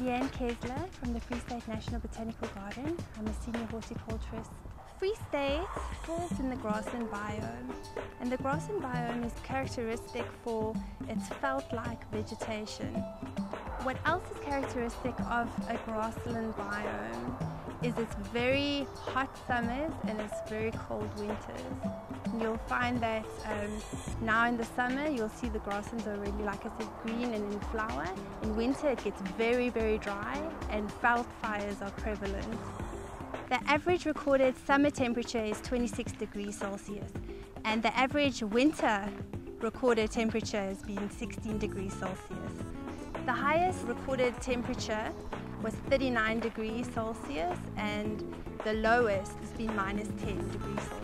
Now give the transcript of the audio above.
Leanne Kessler from the Free State National Botanical Garden. I'm a senior horticulturist. Free State falls in the grassland biome, and the grassland biome is characteristic for its veld-like vegetation. What else is characteristic of a grassland biome is its very hot summers and its very cold winters. And you'll find that now in the summer you'll see the grasslands are really, like I said, green and in flower. In winter it gets very, very dry and veld fires are prevalent. The average recorded summer temperature is 26 degrees Celsius, and the average winter recorded temperature has been 16 degrees Celsius. The highest recorded temperature was 39 degrees Celsius, and the lowest has been -10 degrees Celsius.